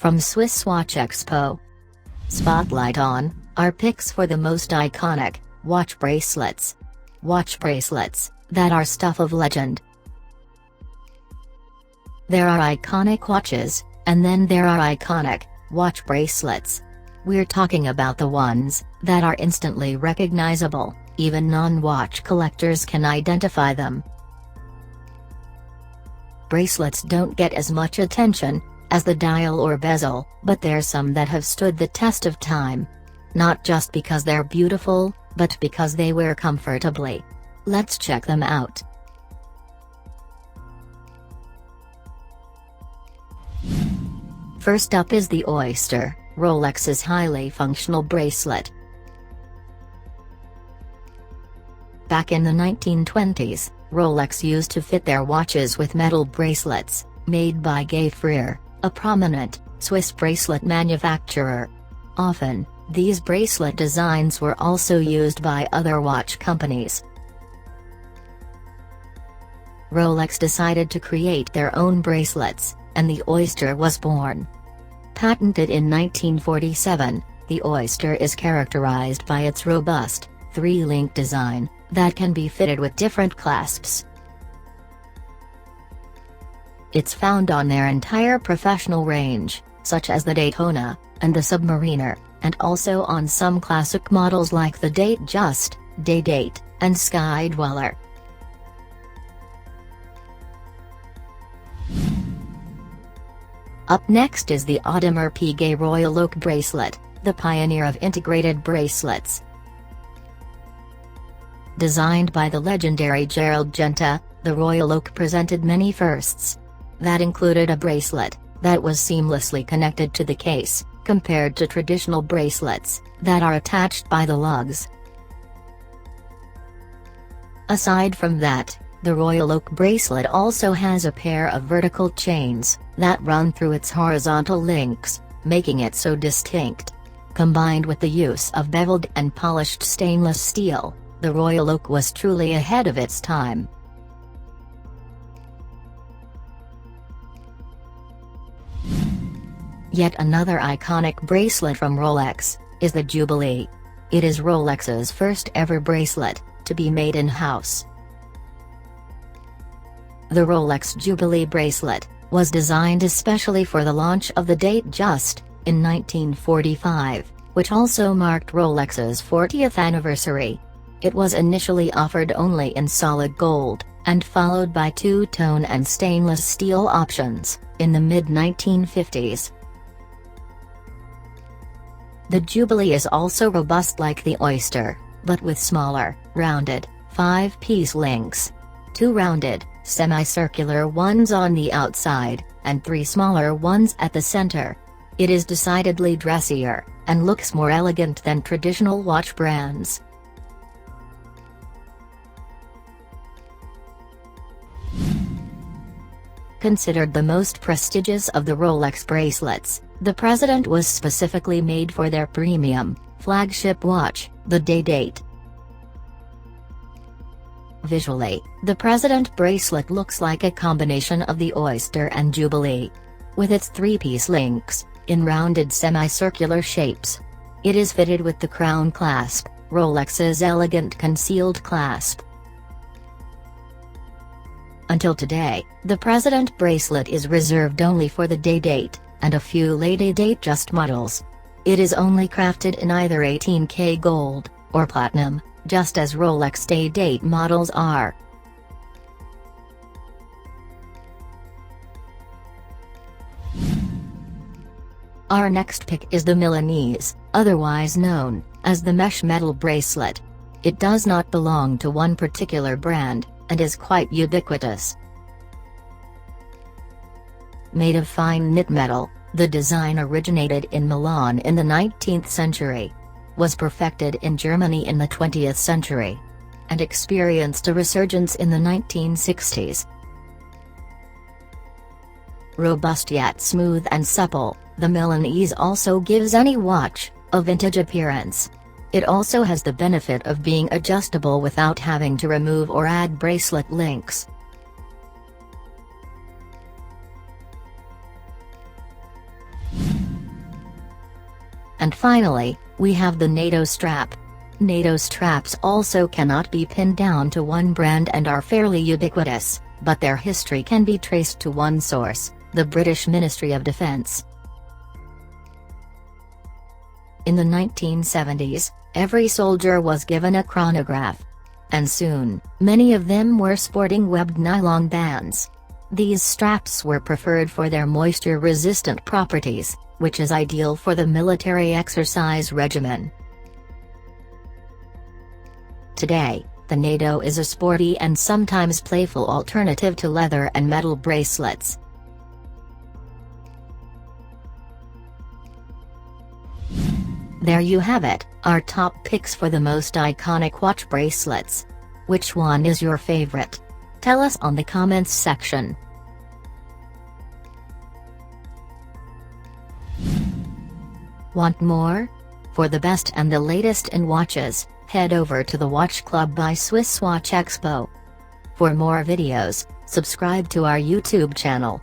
From SwissWatchExpo. Spotlight on our picks for the most iconic watch bracelets. Watch bracelets that are stuff of legend. There are iconic watches, and then there are iconic watch bracelets. We're talking about the ones that are instantly recognizable, even non-watch collectors can identify them. Bracelets don't get as much attention as the dial or bezel, but there's some that have stood the test of time. Not just because they're beautiful, but because they wear comfortably. Let's check them out. First up is the Oyster, Rolex's highly functional bracelet. Back in the 1920s, Rolex used to fit their watches with metal bracelets, made by Gay Freres, a prominent Swiss bracelet manufacturer. Often, these bracelet designs were also used by other watch companies. Rolex decided to create their own bracelets, and the Oyster was born. Patented in 1947, the Oyster is characterized by its robust, three-link design that can be fitted with different clasps. It's found on their entire professional range, such as the Daytona and the Submariner, and also on some classic models like the Datejust, Day-Date, and Sky Dweller. Up next is the Audemars Piguet Royal Oak bracelet, the pioneer of integrated bracelets. Designed by the legendary Gerald Genta, the Royal Oak presented many firsts. That included a bracelet that was seamlessly connected to the case, compared to traditional bracelets that are attached by the lugs. Aside from that, the Royal Oak bracelet also has a pair of vertical chains that run through its horizontal links, making it so distinct. Combined with the use of beveled and polished stainless steel, the Royal Oak was truly ahead of its time. Yet another iconic bracelet from Rolex is the Jubilee. It is Rolex's first ever bracelet to be made in-house. The Rolex Jubilee bracelet was designed especially for the launch of the Datejust in 1945, which also marked Rolex's 40th anniversary. It was initially offered only in solid gold, and followed by two-tone and stainless steel options in the mid-1950s. The Jubilee is also robust like the Oyster, but with smaller, rounded, 5-piece links. 2 rounded, semicircular ones on the outside, and 3 smaller ones at the center. It is decidedly dressier, and looks more elegant than traditional watch brands. Considered the most prestigious of the Rolex bracelets, the President was specifically made for their premium, flagship watch, the Day-Date. Visually, the President bracelet looks like a combination of the Oyster and Jubilee. With its 3-piece links, in rounded semicircular shapes. It is fitted with the crown clasp, Rolex's elegant concealed clasp. Until today, the President bracelet is reserved only for the Day-Date, and a few Lady Datejust models. It is only crafted in either 18K gold, or platinum, just as Rolex Day-Date models are. Our next pick is the Milanese, otherwise known as the mesh metal bracelet. It does not belong to one particular brand, and is quite ubiquitous. Made of fine knit metal, the design originated in Milan in the 19th century, was perfected in Germany in the 20th century, and experienced a resurgence in the 1960s. Robust yet smooth and supple, the Milanese also gives any watch a vintage appearance. It also has the benefit of being adjustable without having to remove or add bracelet links. And finally, we have the NATO strap. NATO straps also cannot be pinned down to one brand and are fairly ubiquitous, but their history can be traced to one source, the British Ministry of Defence. In the 1970s, every soldier was given a chronograph. And soon, many of them were sporting webbed nylon bands. These straps were preferred for their moisture-resistant properties, which is ideal for the military exercise regimen. Today, the NATO is a sporty and sometimes playful alternative to leather and metal bracelets. There you have it, our top picks for the most iconic watch bracelets. Which one is your favorite? Tell us on the comments section. Want more? For the best and the latest in watches, head over to the Watch Club by SwissWatchExpo. For more videos, subscribe to our YouTube channel.